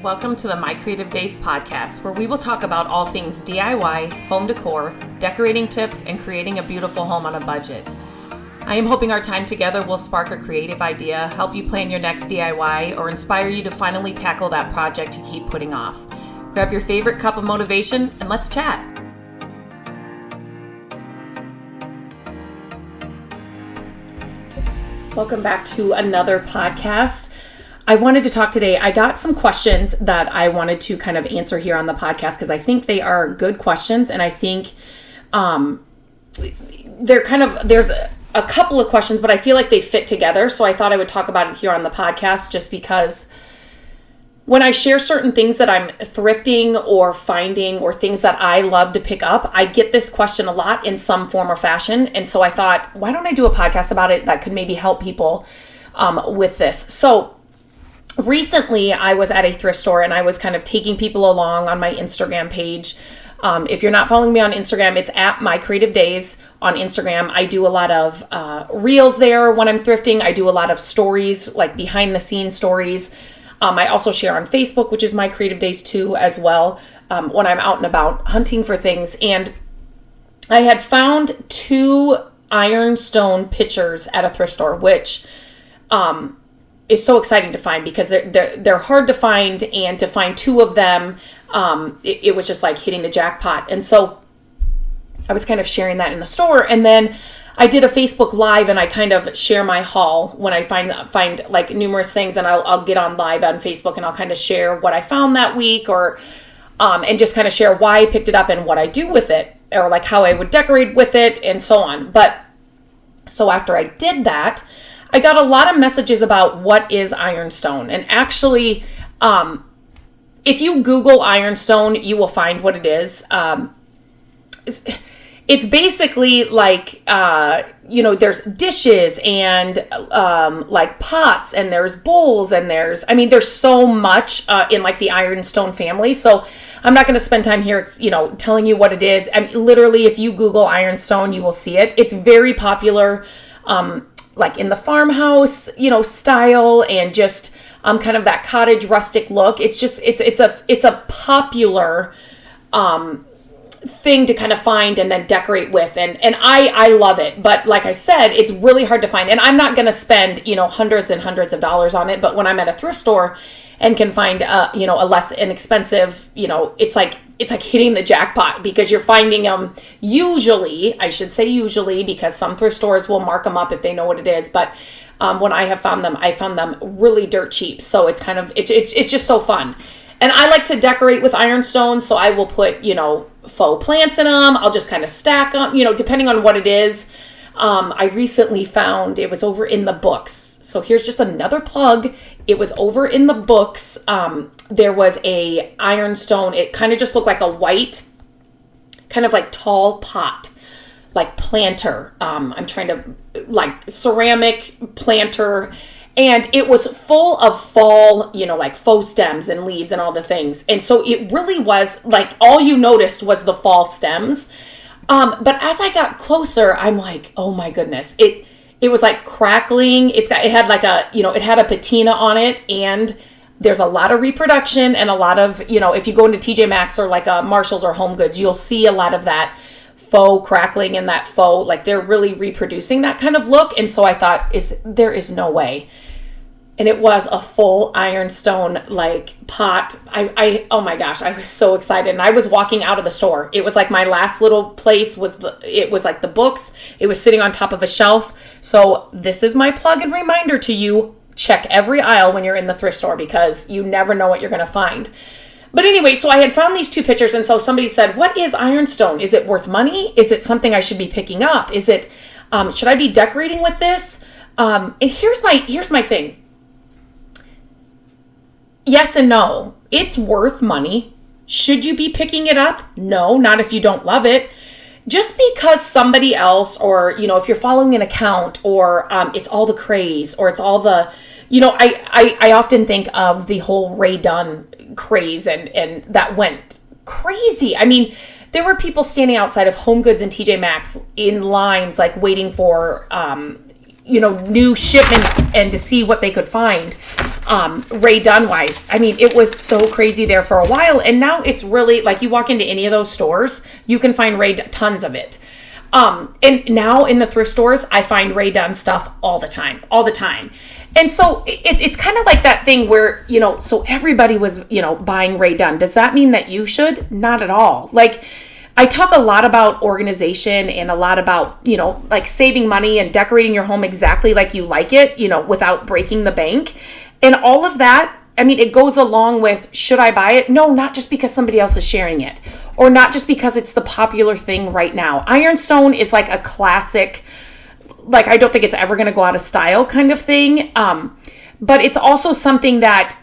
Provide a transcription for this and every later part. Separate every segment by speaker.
Speaker 1: Welcome to the My Creative Days podcast, where we will talk about all things DIY, home decor, decorating tips, and creating a beautiful home on a budget. I am hoping our time together will spark a creative idea, help you plan your next DIY, or inspire you to finally tackle that project you keep putting off. Grab your favorite cup of motivation and let's chat. Welcome back to another podcast. I wanted to talk today. I got some questions that I wanted to kind of answer here on the podcast because I think they are good questions, and I think there's a couple of questions, but I feel like they fit together. So I thought I would talk about it here on the podcast just because when I share certain things that I'm thrifting or finding or things that I love to pick up, I get this question a lot in some form or fashion. And so I thought, why don't I do a podcast about it that could maybe help people with this? So recently, I was at a thrift store and I was kind of taking people along on my Instagram page. If you're not following me on Instagram, it's at My Creative Days on Instagram. I do a lot of reels there when I'm thrifting. I do a lot of stories, like behind the scenes stories. I also share on Facebook, which is My Creative Days too, as well, when I'm out and about hunting for things. And I had found 2 Ironstone pictures at a thrift store, which is so exciting to find because they're hard to find, and to find 2 of them, it was just like hitting the jackpot. And so I was kind of sharing that in the store, and then I did a Facebook Live, and I kind of share my haul when I find like numerous things, and I'll get on live on Facebook and I'll kind of share what I found that week, or and just kind of share why I picked it up and what I do with it, or like how I would decorate with it and so on. But so after I did that, I got a lot of messages about what is Ironstone. And actually, if you Google Ironstone, you will find what it is. It's basically like, there's dishes and like pots, and there's bowls, and there's so much in like the Ironstone family. So I'm not going to spend time here, telling you what it is. Literally, if you Google Ironstone, you will see it. It's very popular, like in the farmhouse, style, and just kind of that cottage rustic look. It's just, it's a popular thing to kind of find and then decorate with. And I love it. But like I said, it's really hard to find. And I'm not going to spend, hundreds and hundreds of dollars on it. But when I'm at a thrift store and can find, a less inexpensive, it's like hitting the jackpot, because you're finding them usually, because some thrift stores will mark them up if they know what it is. But when I found them really dirt cheap. So it's kind of, it's just so fun. And I like to decorate with Ironstone, so I will put, faux plants in them. I'll just kind of stack them, depending on what it is. I recently found, it was over in the books. So here's just another plug. It was over in the books. There was a Ironstone. It kind of just looked like a white, kind of like tall pot, like planter. I'm trying to, like ceramic planter. And it was full of fall, like faux stems and leaves and all the things. And so it really was like, all you noticed was the fall stems. But as I got closer, I'm like, oh my goodness, it was like crackling. It had like it had a patina on it, and there's a lot of reproduction and a lot of, if you go into TJ Maxx or like a Marshalls or Home Goods, you'll see a lot of that faux crackling and that faux, like they're really reproducing that kind of look. And so I thought, there is no way. And it was a full Ironstone like pot. Oh my gosh, I was so excited. And I was walking out of the store. It was like my last little place it was like the books. It was sitting on top of a shelf. So this is my plug and reminder to you. Check every aisle when you're in the thrift store, because you never know what you're going to find. But anyway, so I had found these 2 pictures. And so somebody said, what is Ironstone? Is it worth money? Is it something I should be picking up? Is it, should I be decorating with this? And here's my thing. Yes and no. It's worth money. Should you be picking it up? No, not if you don't love it. Just because somebody else, or, if you're following an account, or it's all the craze, or it's all the, I often think of the whole Ray Dunn craze, and that went crazy. There were people standing outside of Home Goods and TJ Maxx in lines, like waiting for, new shipments and to see what they could find. Ray Dunn wise. I mean, it was so crazy there for a while. And now it's really like you walk into any of those stores, you can find tons of it. And now in the thrift stores, I find Ray Dunn stuff all the time. And so it's kind of like that thing where, so everybody was, buying Ray Dunn. Does that mean that you should? Not at all. Like, I talk a lot about organization and a lot about, like saving money and decorating your home exactly like you like it, without breaking the bank. And all of that, I mean, it goes along with, should I buy it? No, not just because somebody else is sharing it, or not just because it's the popular thing right now. Ironstone is like a classic, like, I don't think it's ever going to go out of style kind of thing. But it's also something that,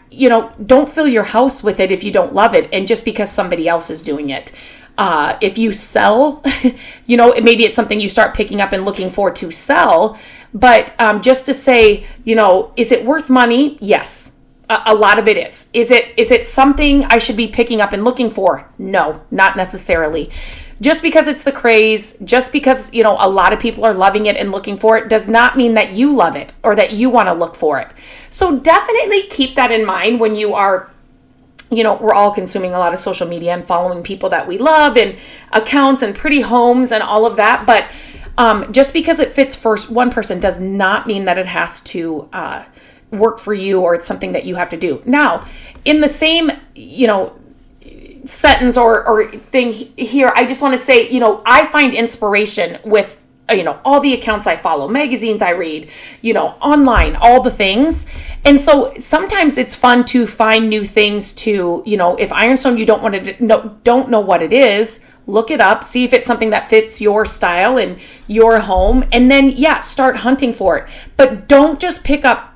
Speaker 1: don't fill your house with it if you don't love it. And just because somebody else is doing it. If you sell, maybe it's something you start picking up and looking for to sell. But just to say, is it worth money? Yes. A lot of it is. Is it something I should be picking up and looking for? No, not necessarily. Just because it's the craze, just because, a lot of people are loving it and looking for it, does not mean that you love it or that you want to look for it. So definitely keep that in mind when you are, we're all consuming a lot of social media and following people that we love and accounts and pretty homes and all of that. But just because it fits for one person does not mean that it has to work for you or it's something that you have to do. Now, in the same, sentence or thing here, I just want to say, I find inspiration with, all the accounts I follow, magazines I read, online, all the things. And so sometimes it's fun to find new things to, if Ironstone, you don't know what it is, look it up, see if it's something that fits your style and your home. And then, start hunting for it. But don't just pick up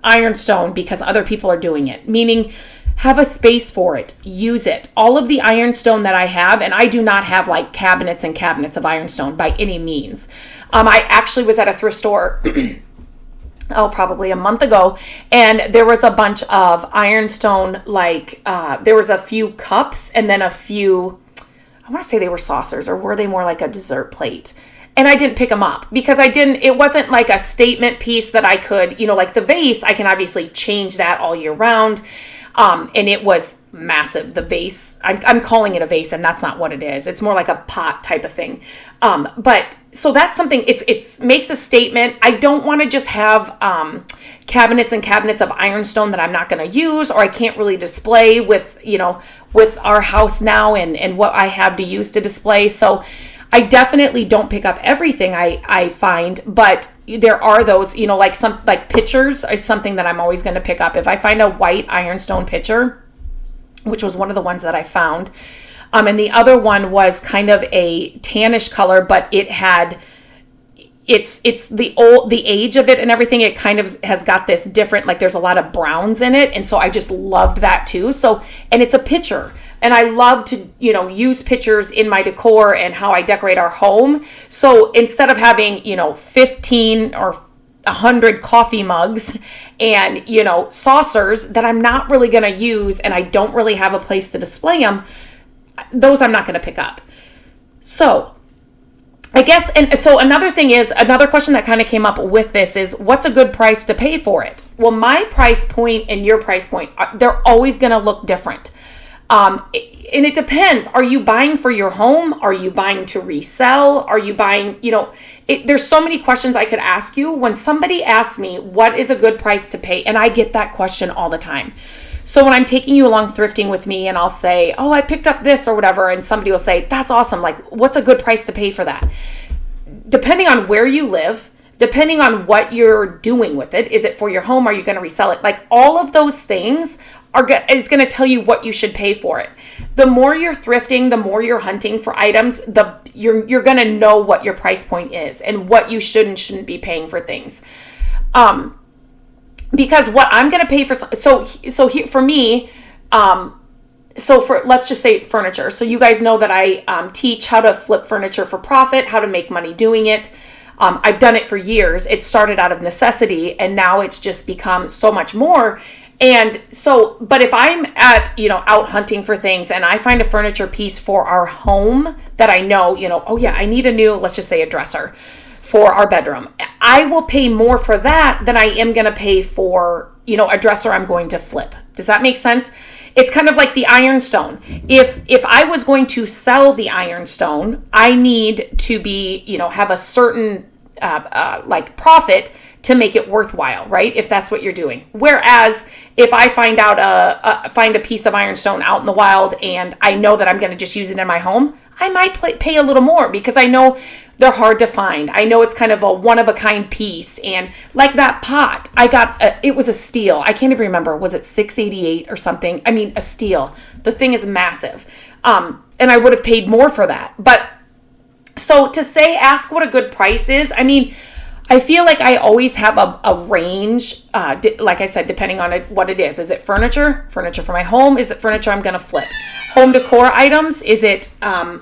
Speaker 1: Ironstone because other people are doing it, meaning have a space for it, use it. All of the Ironstone that I have, and I do not have like cabinets and cabinets of Ironstone by any means. I actually was at a thrift store probably a month ago, and there was a bunch of Ironstone, like there was a few cups and then a few, I want to say they were saucers, or were they more like a dessert plate? And I didn't pick them up because it wasn't like a statement piece that I could, like the vase, I can obviously change that all year round. And it was massive. The vase, I'm calling it a vase, and that's not what it is. It's more like a pot type of thing. But so that's something, it makes a statement. I don't want to just have, cabinets and cabinets of Ironstone that I'm not going to use, or I can't really display with our house now and what I have to use to display. So I definitely don't pick up everything I find, but there are those, like pictures is something that I'm always going to pick up. If I find a white Ironstone picture, which was one of the ones that I found, and the other one was kind of a tannish color, but it had, it's the age of it and everything. It kind of has got this different, like there's a lot of browns in it. And so I just loved that too. So, and it's a picture. And I love to, use pictures in my decor and how I decorate our home. So instead of having, 15 or 100 coffee mugs and, saucers that I'm not really going to use and I don't really have a place to display them, those I'm not going to pick up. So I guess, and so another question that kind of came up with this is, what's a good price to pay for it? Well, my price point and your price point, they're always going to look different. And it depends. Are you buying for your home? Are you buying to resell? Are you buying, there's so many questions I could ask you. When somebody asks me, what is a good price to pay? And I get that question all the time. So when I'm taking you along thrifting with me and I'll say, oh, I picked up this or whatever. And somebody will say, that's awesome. Like, what's a good price to pay for that? Depending on where you live, depending on what you're doing with it. Is it for your home? Are you going to resell it? Like, all of those things is going to tell you what you should pay for it. The more you're thrifting, the more you're hunting for items, you're going to know what your price point is and what you should and shouldn't be paying for things. Because what I'm going to pay for, for me, let's just say furniture. So you guys know that I teach how to flip furniture for profit, how to make money doing it. I've done it for years. It started out of necessity, and now it's just become so much more. And so, but if I'm at, out hunting for things and I find a furniture piece for our home that I know, oh yeah, I need a new, let's just say a dresser for our bedroom, I will pay more for that than I am going to pay for a dresser I'm going to flip. Does that make sense? It's kind of like the Ironstone. If I was going to sell the Ironstone, I need to be, have a certain like profit to make it worthwhile, right? If that's what you're doing. Whereas if I find a piece of Ironstone out in the wild and I know that I'm going to just use it in my home, I might pay a little more because I know they're hard to find. I know it's kind of a one-of-a-kind piece. And like that pot, it was a steel. I can't even remember. Was it $688 or something? I mean, a steel. The thing is massive. And I would have paid more for that. But so to say, ask what a good price is, I mean, I feel like I always have a range, like I said, depending on what it is. Is it furniture? Furniture for my home? Is it furniture I'm going to flip? Home decor items? Is it, do I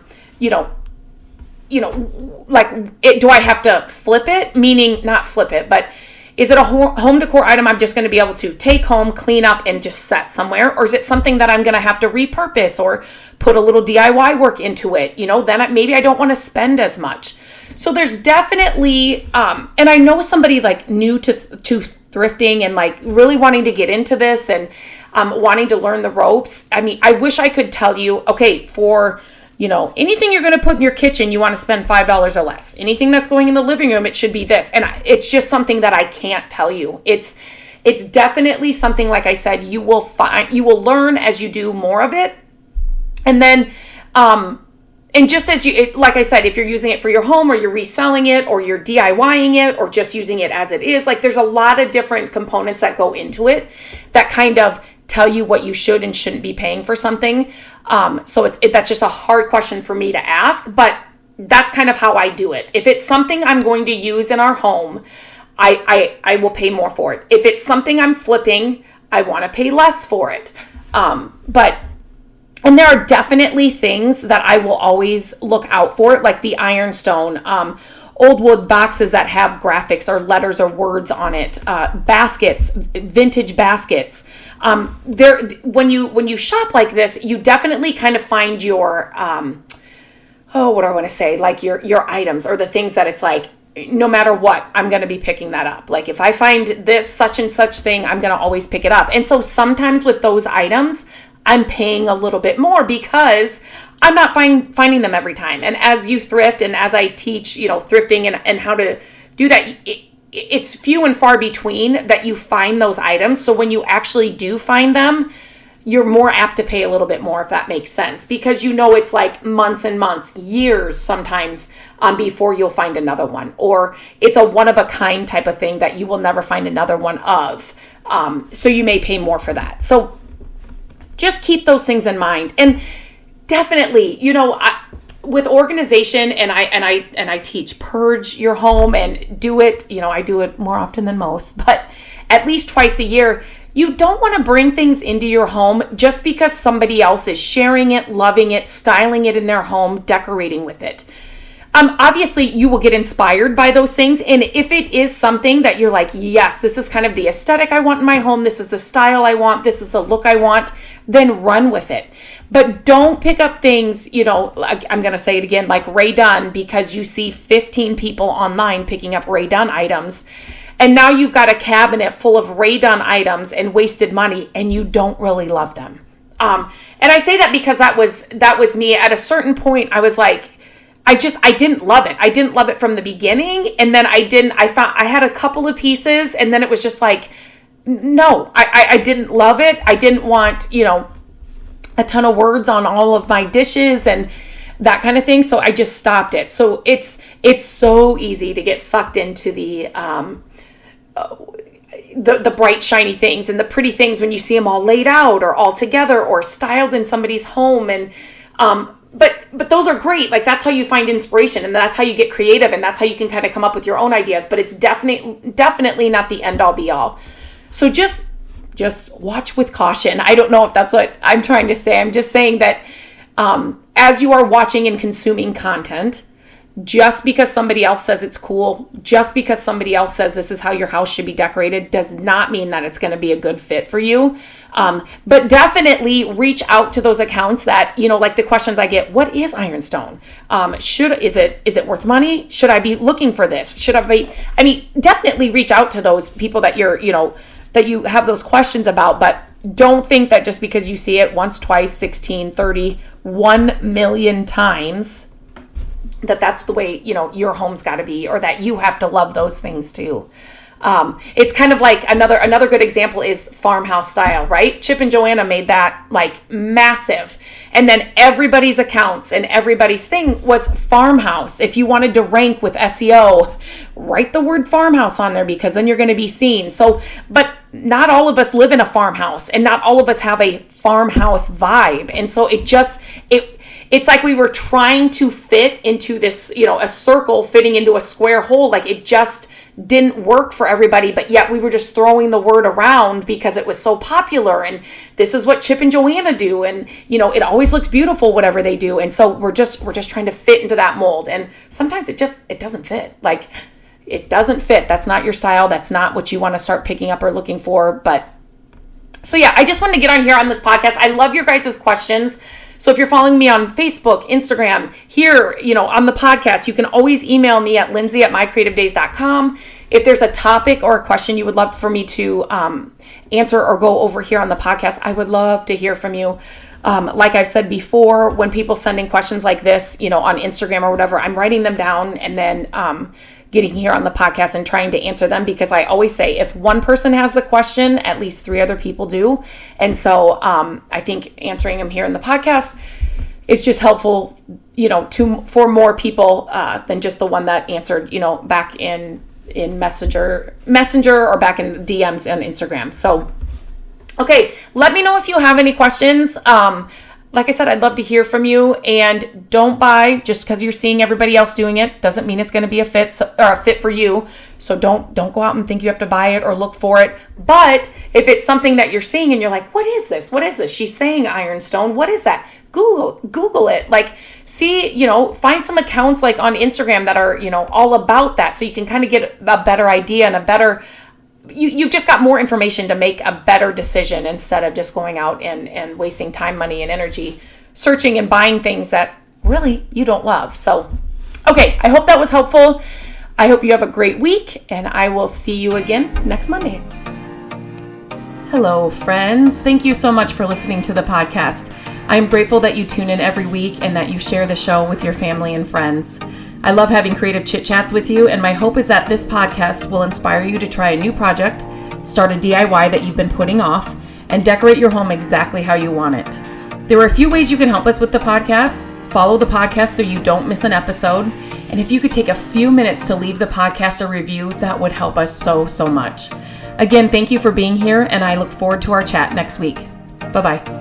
Speaker 1: have to flip it? Meaning not flip it, but is it a home decor item I'm just going to be able to take home, clean up, and just set somewhere? Or is it something that I'm going to have to repurpose or put a little DIY work into it? Then maybe I don't want to spend as much. So there's definitely, and I know somebody like new to thrifting and like really wanting to get into this and wanting to learn the ropes. I mean, I wish I could tell you, okay, for anything you're going to put in your kitchen, you want to spend $5 or less. Anything that's going in the living room, it should be this. And it's just something that I can't tell you. It's definitely something, like I said, you will learn as you do more of it. And then, and just as like I said, if you're using it for your home or you're reselling it or you're DIYing it or just using it as it is, like there's a lot of different components that go into it that kind of tell you what you should and shouldn't be paying for something. So that's just a hard question for me to ask, but that's kind of how I do it. If it's something I'm going to use in our home, I will pay more for it. If it's something I'm flipping, I want to pay less for it. And there are definitely things that I will always look out for, like the Ironstone, old wood boxes that have graphics or letters or words on it, baskets, vintage baskets. When you shop like this, you definitely kind of find your, what do I want to say? Like your items or the things that it's like, no matter what, I'm going to be picking that up. Like if I find this such and such thing, I'm going to always pick it up. And so sometimes with those items, I'm paying a little bit more because I'm not finding them every time. And as you thrift and as I teach, thrifting and how to do that, it's few and far between that you find those items. So when you actually do find them, you're more apt to pay a little bit more, if that makes sense, because it's like months and months, years sometimes before you'll find another one, or it's a one-of-a-kind type of thing that you will never find another one of. So you may pay more for that. So just keep those things in mind. And definitely, with organization, and I teach Purge your home and do it, I do it more often than most, but at least twice a year. You don't want to bring things into your home just because somebody else is sharing it, loving it, styling it in their home, decorating with it. Obviously, you will get inspired by those things. And if it is something that you're like, yes, this is kind of the aesthetic I want in my home, this is the style I want, this is the look I want, then run with it. But don't pick up things, like, I'm going to say it again, like Ray Dunn, because you see 15 people online picking up Ray Dunn items. And now you've got a cabinet full of Ray Dunn items and wasted money, and you don't really love them. And I say that because that was me. At a certain point, I was like, I didn't love it. I didn't love it from the beginning. And then I had a couple of pieces, and then it was just like, no, I didn't love it. I didn't want, a ton of words on all of my dishes and that kind of thing. So I just stopped it. So it's so easy to get sucked into the bright, shiny things and the pretty things when you see them all laid out or all together or styled in somebody's home. And, but those are great. Like that's how you find inspiration and that's how you get creative and that's how you can kind of come up with your own ideas, but it's definitely not the end all be all. So just watch with caution. I don't know if that's what I'm trying to say. I'm just saying that, as you are watching and consuming content, just because somebody else says it's cool, just because somebody else says this is how your house should be decorated, does not mean that it's going to be a good fit for you. But definitely reach out to those accounts that, like the questions I get, what is Ironstone? Is it worth money? Should I be looking for this? Definitely reach out to those people that you're, have those questions about. But don't think that just because you see it once, twice, 16, 30, 1 million times, that's the way, your home's got to be, or that you have to love those things too. It's kind of like another good example is Farmhouse style, right? Chip and Joanna made that like massive. And then everybody's accounts and everybody's thing was Farmhouse. If you wanted to rank with SEO, write the word Farmhouse on there, because then you're going to be seen. So, but not all of us live in a farmhouse, and not all of us have a farmhouse vibe. And so it's like we were trying to fit into this, a circle fitting into a square hole. Like it just didn't work for everybody, but yet we were just throwing the word around because it was so popular. And this is what Chip and Joanna do. And, it always looks beautiful, whatever they do. And so we're just trying to fit into that mold. And sometimes it doesn't fit. Like it doesn't fit. That's not your style. That's not what you want to start picking up or looking for. But so yeah, I just wanted to get on here on this podcast. I love your guys' questions. So if you're following me on Facebook, Instagram, here, on the podcast, you can always email me at lindsay@mycreativedays.com. If there's a topic or a question you would love for me to answer or go over here on the podcast, I would love to hear from you. Like I've said before, when people send in questions like this, on Instagram or whatever, I'm writing them down and then getting here on the podcast and trying to answer them, because I always say if one person has the question, at least 3 other people do. And so I think answering them here in the podcast is just helpful, for more people than just the one that answered, back in Messenger or back in DMs on Instagram. So, okay, let me know if you have any questions. Like I said, I'd love to hear from you, and don't buy just because you're seeing everybody else doing it. Doesn't mean it's going to be a fit for you. So don't go out and think you have to buy it or look for it. But if it's something that you're seeing and you're like, what is this? What is this? She's saying Ironstone. What is that? Google it. Like, see, find some accounts like on Instagram that are, all about that, so you can kind of get a better idea and a better. You've just got more information to make a better decision, instead of just going out and wasting time, money, and energy searching and buying things that really you don't love. So, okay, I hope that was helpful. I hope you have a great week, and I will see you again next Monday. Hello, friends. Thank you so much for listening to the podcast. I'm grateful that you tune in every week and that you share the show with your family and friends. I love having creative chit chats with you, and my hope is that this podcast will inspire you to try a new project, start a DIY that you've been putting off, and decorate your home exactly how you want it. There are a few ways you can help us with the podcast. Follow the podcast so you don't miss an episode. And if you could take a few minutes to leave the podcast a review, that would help us so much. Again, thank you for being here, and I look forward to our chat next week. Bye-bye.